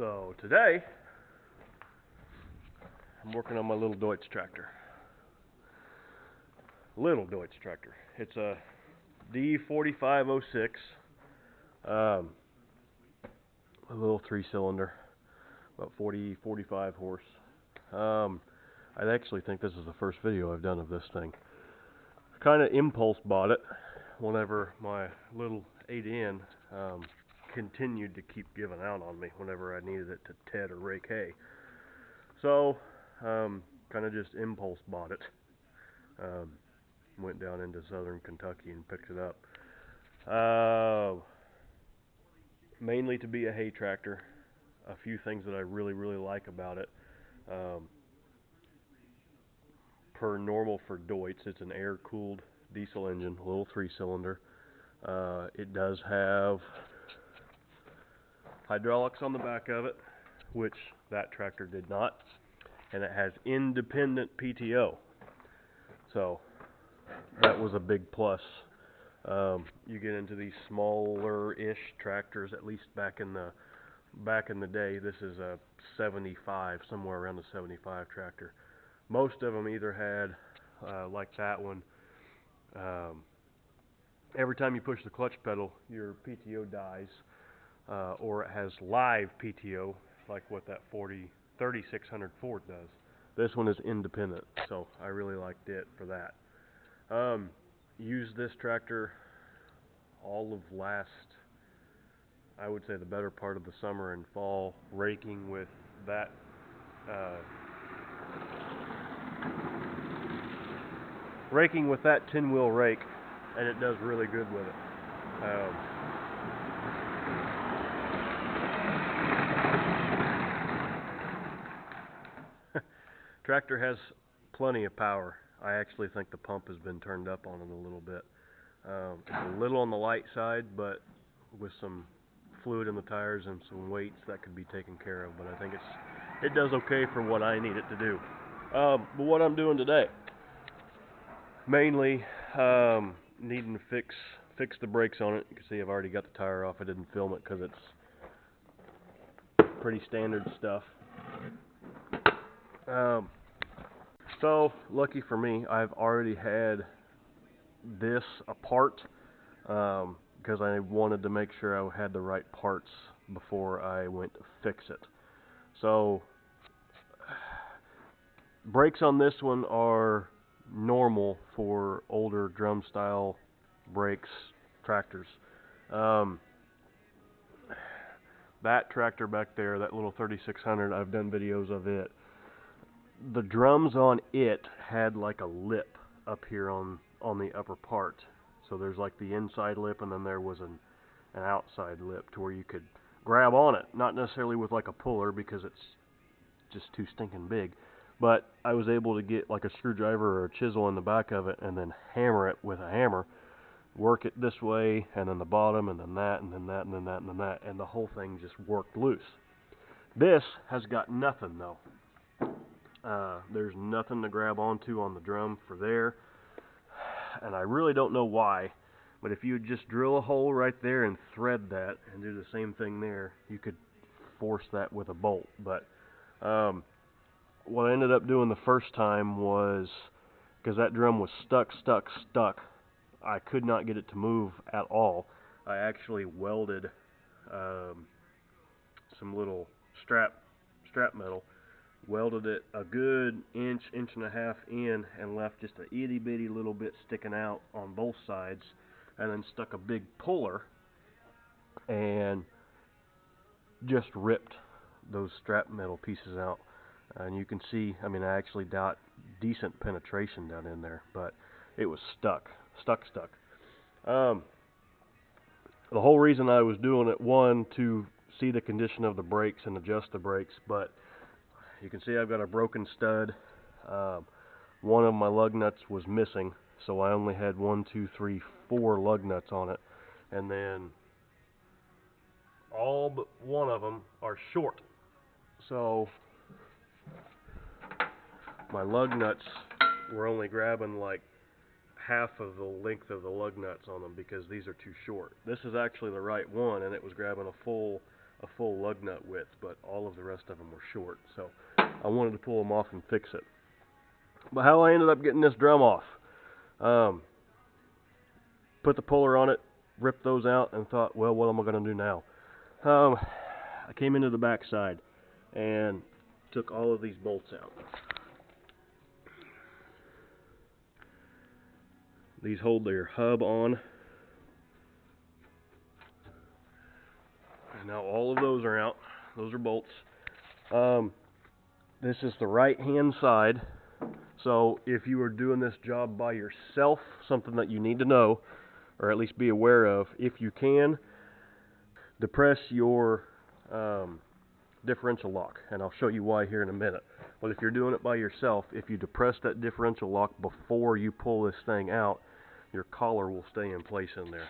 So today, I'm working on my little Deutz tractor. It's a D4506, a little 3-cylinder, about 45 horse. I actually think this is the first video I've done of this thing. I kind of impulse bought it whenever my little 8N continued to keep giving out on me whenever I needed it to ted or rake hay. So, kind of just impulse bought it. Went down into southern Kentucky and picked it up. Mainly to be a hay tractor. A few things that I really like about it. Per normal for Deutz, it's an air-cooled diesel engine, a little 3-cylinder. It does have hydraulics on the back of it, which that tractor did not, and it has independent PTO. So that was a big plus. You get into these smaller-ish tractors, at least back in the day. This is a 75, somewhere around the 75 tractor. Most of them either had, like that one, every time you push the clutch pedal, your PTO dies, or it has live PTO, like what that 3600 Ford does. This one is independent, so I really liked it for that. Used this tractor all of last, I would say the better part of the summer and fall, raking with that tin-wheel rake, and it does really good with it. Tractor has plenty of power. I actually think the pump has been turned up on it a little bit. It's a little on the light side, but with some fluid in the tires and some weights, that could be taken care of. But I think it does okay for what I need it to do. But what I'm doing today, mainly needing to fix the brakes on it. You can see I've already got the tire off. I didn't film it because it's pretty standard stuff. So lucky for me, I've already had this apart because I wanted to make sure I had the right parts before I went to fix it. So brakes on this one are normal for older drum style brakes tractors. That tractor back there, that little 3600, I've done videos of it. The drums on it had like a lip up here on the upper part. So there's like the inside lip, and then there was an outside lip to where you could grab on it. Not necessarily with like a puller because it's just too stinking big. But I was able to get like a screwdriver or a chisel in the back of it and then hammer it with a hammer. Work it this way, and then the bottom, and then that, and then that, and then that, and then that. And the whole thing just worked loose. This has got nothing though. There's nothing to grab onto on the drum for there, and I really don't know why, but if you would just drill a hole right there and thread that and do the same thing there, you could force that with a bolt. But what I ended up doing the first time was, because that drum was stuck, I could not get it to move at all. I actually welded some little strap metal, welded it a good inch and a half in, and left just a itty bitty little bit sticking out on both sides, and then stuck a big puller and just ripped those strap metal pieces out. And you can see, I mean, I actually got decent penetration down in there, but it was stuck. The whole reason I was doing it, one, to see the condition of the brakes and adjust the brakes, but you can see I've got a broken stud. One of my lug nuts was missing, so I only had 1, 2, 3, 4 lug nuts on it, and then all but one of them are short. So my lug nuts were only grabbing like half of the length of the lug nuts on them because these are too short. This is actually the right one, and it was grabbing a full a full lug nut width, but all of the rest of them were short. So I wanted to pull them off and fix it. But how I ended up getting this drum off, put the puller on it, ripped those out, and thought, well, what am I going to do now? I came into the back side and took all of these bolts out. These hold their hub on. And now all of those are out. Those are bolts. This is the right hand side. So if you are doing this job by yourself, something that you need to know, or at least be aware of, if you can, depress your differential lock, and I'll show you why here in a minute. But if you're doing it by yourself, if you depress that differential lock before you pull this thing out, your collar will stay in place in there.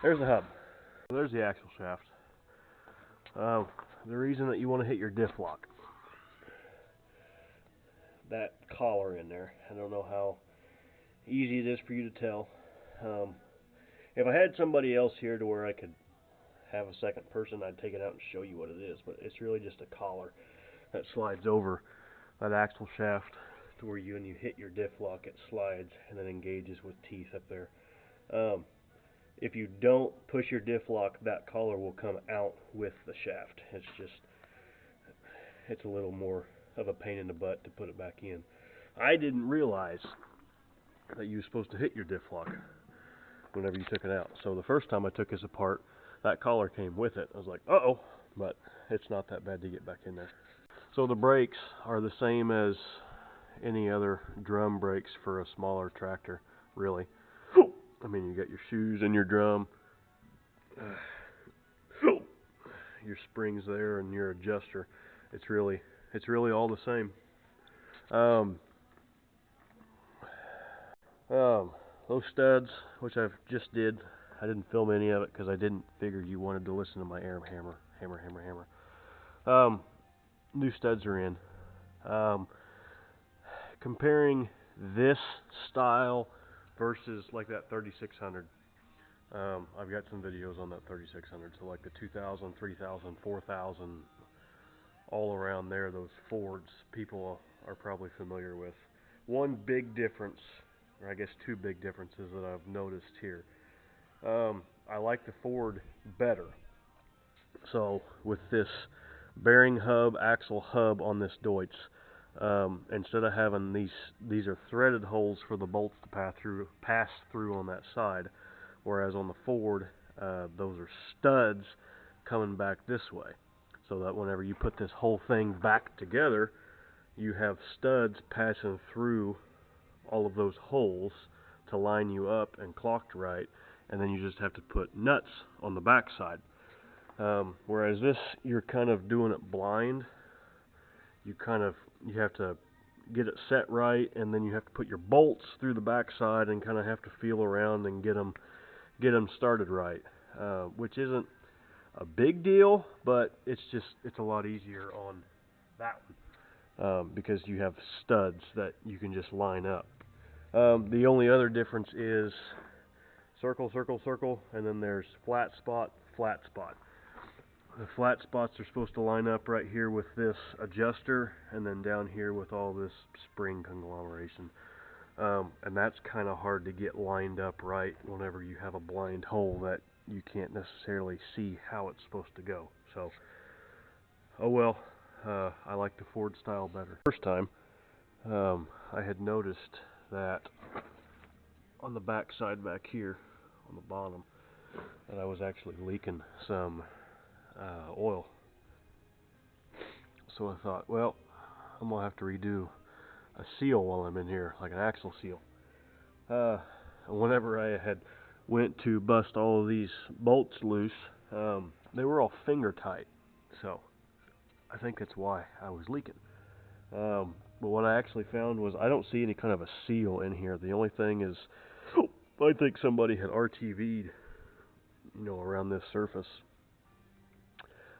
There's the hub. There's the axle shaft. The reason that you want to hit your diff lock, that collar in there, I don't know how easy it is for you to tell. If I had somebody else here to where I could have a second person, I'd take it out and show you what it is, but it's really just a collar that slides over that axle shaft to where when you hit your diff lock, it slides and then engages with teeth up there. If you don't push your diff lock, that collar will come out with the shaft. It's a little more of a pain in the butt to put it back in. I didn't realize that you were supposed to hit your diff lock whenever you took it out. So the first time I took this apart, that collar came with it. I was like, uh-oh, but it's not that bad to get back in there. So the brakes are the same as any other drum brakes for a smaller tractor, really. I mean, you got your shoes and your drum, your springs there, and your adjuster. It's really all the same. Those studs, which I've just did, I didn't film any of it because I didn't figure you wanted to listen to my air hammer. New studs are in. Comparing this style versus like that 3600, I've got some videos on that 3600, so like the 2000, 3000, 4000, all around there, those Fords people are probably familiar with. One big difference, or I guess two big differences that I've noticed here. I like the Ford better. So with this bearing hub, axle hub on this Deutz, instead of having these are threaded holes for the bolts to pass through on that side, whereas on the Ford, those are studs coming back this way, so that whenever you put this whole thing back together, you have studs passing through all of those holes to line you up and clocked right, and then you just have to put nuts on the back side. Whereas this, you're kind of doing it blind. You have to get it set right, and then you have to put your bolts through the backside and kind of have to feel around and get them started right, which isn't a big deal, but it's a lot easier on that one because you have studs that you can just line up. The only other difference is circle, circle, circle, and then there's flat spot, flat spot. The flat spots are supposed to line up right here with this adjuster, and then down here with all this spring conglomeration. And that's kind of hard to get lined up right whenever you have a blind hole that you can't necessarily see how it's supposed to go. So, oh well, I like the Ford style better. First time, I had noticed that on the back side back here, on the bottom, that I was actually leaking some oil. So I thought, well, I'm gonna have to redo a seal while I'm in here, like an axle seal. Whenever I had went to bust all of these bolts loose, they were all finger tight, so I think that's why I was leaking. But what I actually found was I don't see any kind of a seal in here. The only thing is, I think somebody had RTV'd, around this surface.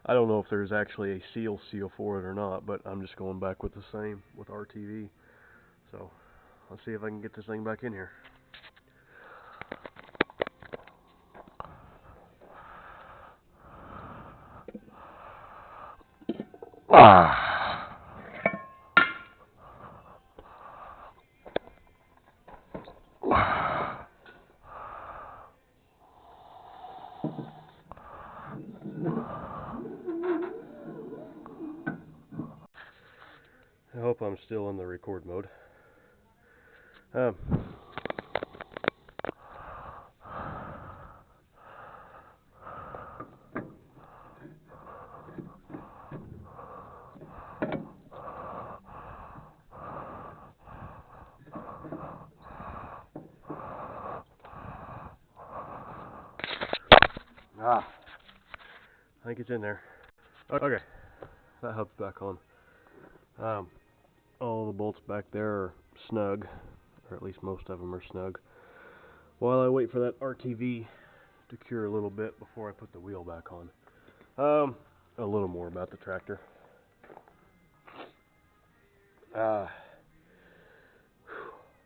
I don't know if there's actually a seal for it or not, but I'm just going back with the same with RTV. So let's see if I can get this thing back in here. I hope I'm still in the record mode. I think it's in there. Okay, that helps back on. All the bolts back there are snug, or at least most of them are snug. While I wait for that RTV to cure a little bit before I put the wheel back on. A little more about the tractor. I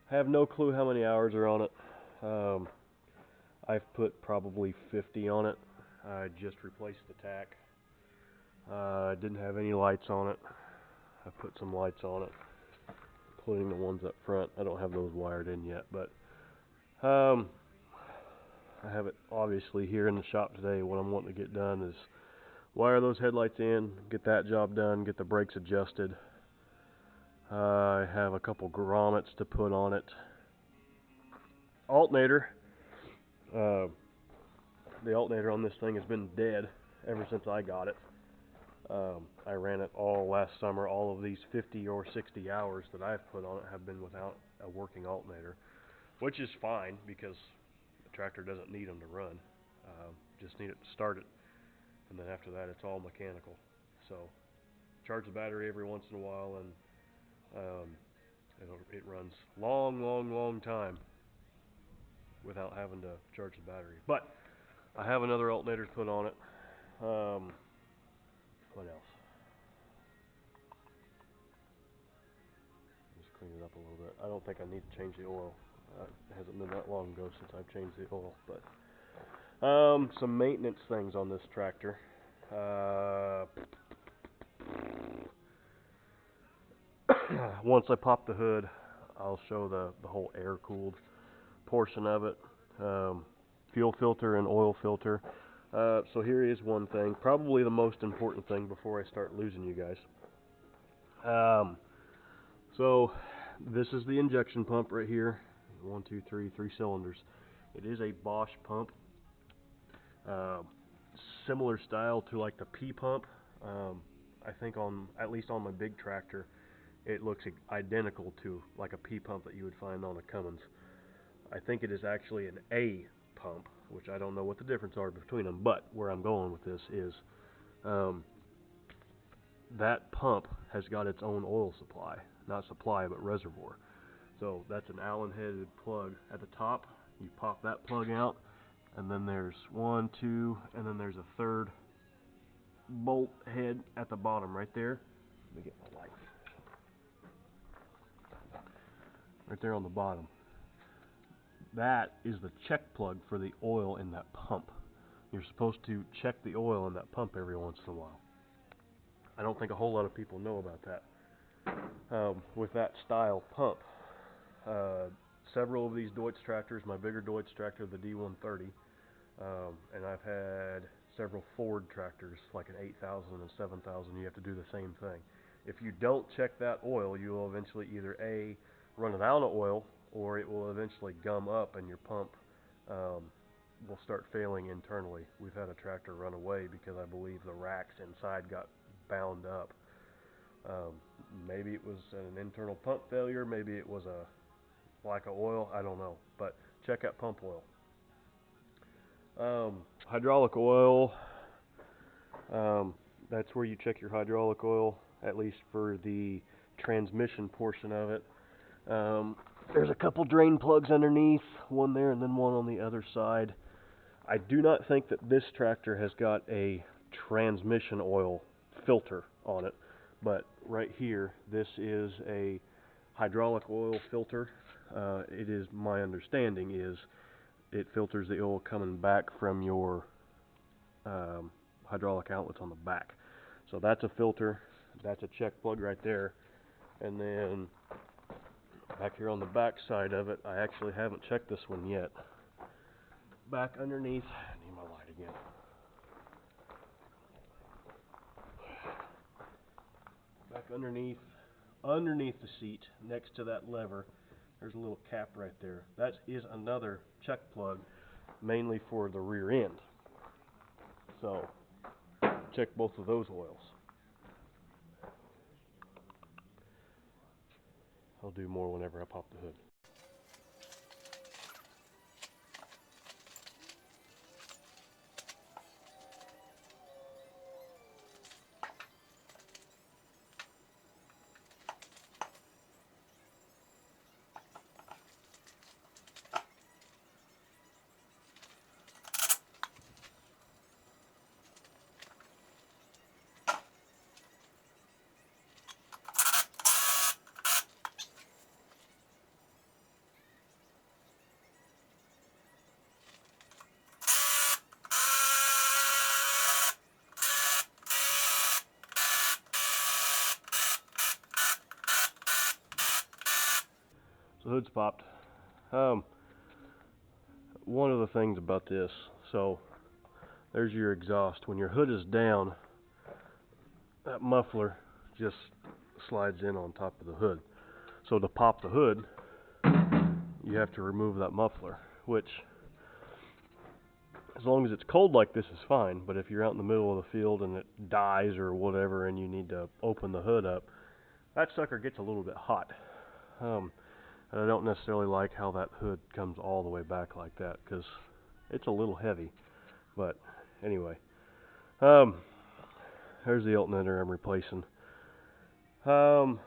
have no clue how many hours are on it. I've put probably 50 on it. I just replaced the tack. Didn't have any lights on it. I put some lights on it, including the ones up front. I don't have those wired in yet, but I have it obviously here in the shop today. What I'm wanting to get done is wire those headlights in, get that job done, get the brakes adjusted. I have a couple grommets to put on it. Alternator. The alternator on this thing has been dead ever since I got it. I ran it all last summer. All of these 50 or 60 hours that I've put on it have been without a working alternator, which is fine because the tractor doesn't need them to run. Just need it to start it, and then after that it's all mechanical. So charge the battery every once in a while, and it runs long time without having to charge the battery. But I have another alternator to put on it. What else? Just clean it up a little bit. I don't think I need to change the oil. It hasn't been that long ago since I've changed the oil. But some maintenance things on this tractor. Once I pop the hood, I'll show the whole air-cooled portion of it. Fuel filter and oil filter. So here is one thing, probably the most important thing before I start losing you guys. So this is the injection pump right here. 1, 2, 3 cylinders. It is a Bosch pump. Similar style to like the P pump. I think at least on my big tractor, it looks identical to like a P pump that you would find on a Cummins. I think it is actually an A pump, which I don't know what the difference are between them, but where I'm going with this is that pump has got its own oil supply. Not supply, but reservoir. So that's an Allen headed plug at the top. You pop that plug out, and then there's 1, 2, and then there's a third bolt head at the bottom right there. Let me get my lights. Right there on the bottom. That is the check plug for the oil in that pump. You're supposed to check the oil in that pump every once in a while. I don't think a whole lot of people know about that. With that style pump, several of these Deutz tractors, my bigger Deutz tractor, the D130, and I've had several Ford tractors, like an 8000 and 7000, you have to do the same thing. If you don't check that oil, you will eventually either A, run it out of oil, or it will eventually gum up and your pump will start failing internally. We've had a tractor run away because I believe the racks inside got bound up. Maybe it was an internal pump failure, maybe it was a lack of oil, I don't know. But check out pump oil. Hydraulic oil, that's where you check your hydraulic oil, at least for the transmission portion of it. There's a couple drain plugs underneath, one there and then one on the other side. I do not think that this tractor has got a transmission oil filter on it, but right here, this is a hydraulic oil filter. It is, my understanding is, it filters the oil coming back from your hydraulic outlets on the back. So that's a filter, that's a check plug right there, and then back here on the back side of it, I actually haven't checked this one yet. Back underneath, I need my light again. Back underneath the seat, next to that lever, there's a little cap right there. That is another check plug, mainly for the rear end. So, check both of those oils. I'll do more whenever I pop the hood. So hood's popped. One of the things about this, so there's your exhaust. When your hood is down, that muffler just slides in on top of the hood. So to pop the hood, you have to remove that muffler, which, as long as it's cold like this, is fine. But if you're out in the middle of the field and it dies or whatever and you need to open the hood up, that sucker gets a little bit hot. And I don't necessarily like how that hood comes all the way back like that, because it's a little heavy. But anyway, there's the alternator I'm replacing. So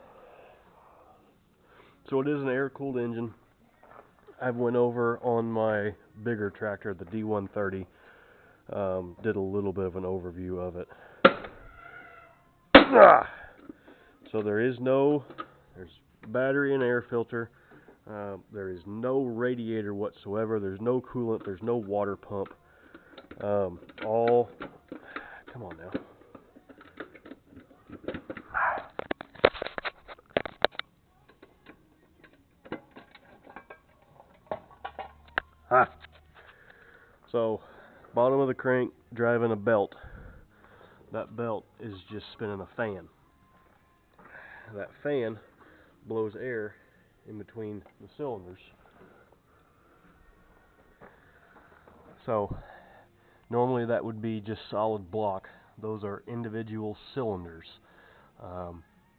it is an air-cooled engine. I went over on my bigger tractor, the D130, did a little bit of an overview of it. So there's battery and air filter. There is no radiator whatsoever. There's no coolant. There's no water pump. Come on now. So, bottom of the crank, driving a belt. That belt is just spinning a fan. That fan blows air in between the cylinders. So, normally that would be just solid block. Those are individual cylinders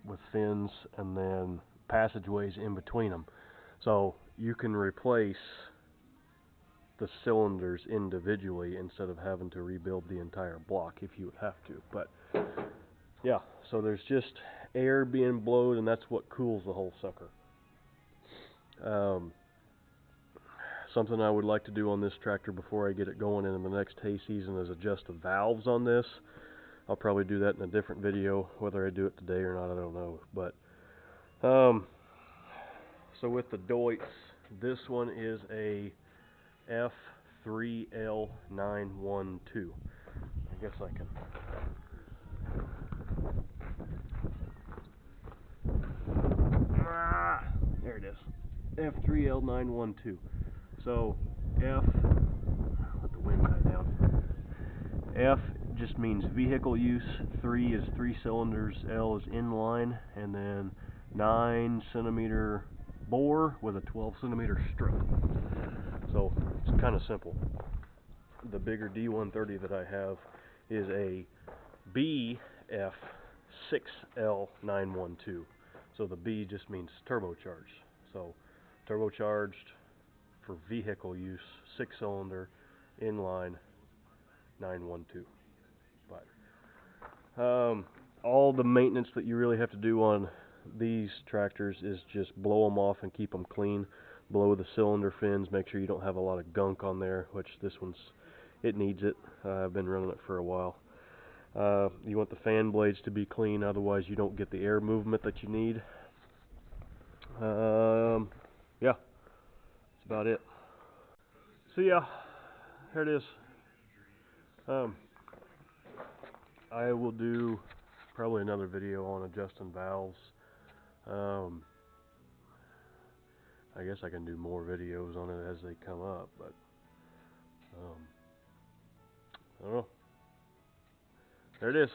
with fins and then passageways in between them. So, you can replace the cylinders individually instead of having to rebuild the entire block if you would have to. But yeah, so there's just air being blown, and that's what cools the whole sucker. Something I would like to do on this tractor before I get it going into the next hay season is adjust the valves on this. I'll probably do that in a different video. Whether I do it today or not, I don't know. But so with the Deutz, this one is a F3L912. I guess I can. There it is. F3L912. So F, let the wind die down. F just means vehicle use. 3 is 3 cylinders. L is inline, and then 9 centimeter bore with a 12 centimeter stroke. So it's kind of simple. The bigger D130 that I have is a BF6L912. So the B just means turbocharged. So turbocharged for vehicle use, 6-cylinder, inline, 912. But all the maintenance that you really have to do on these tractors is just blow them off and keep them clean. Blow the cylinder fins, make sure you don't have a lot of gunk on there, which this one's, it needs it. I've been running it for a while. You want the fan blades to be clean, otherwise you don't get the air movement that you need. Yeah, that's about it. So yeah, here it is. I will do probably another video on adjusting valves. I guess I can do more videos on it as they come up, but I don't know. There it is.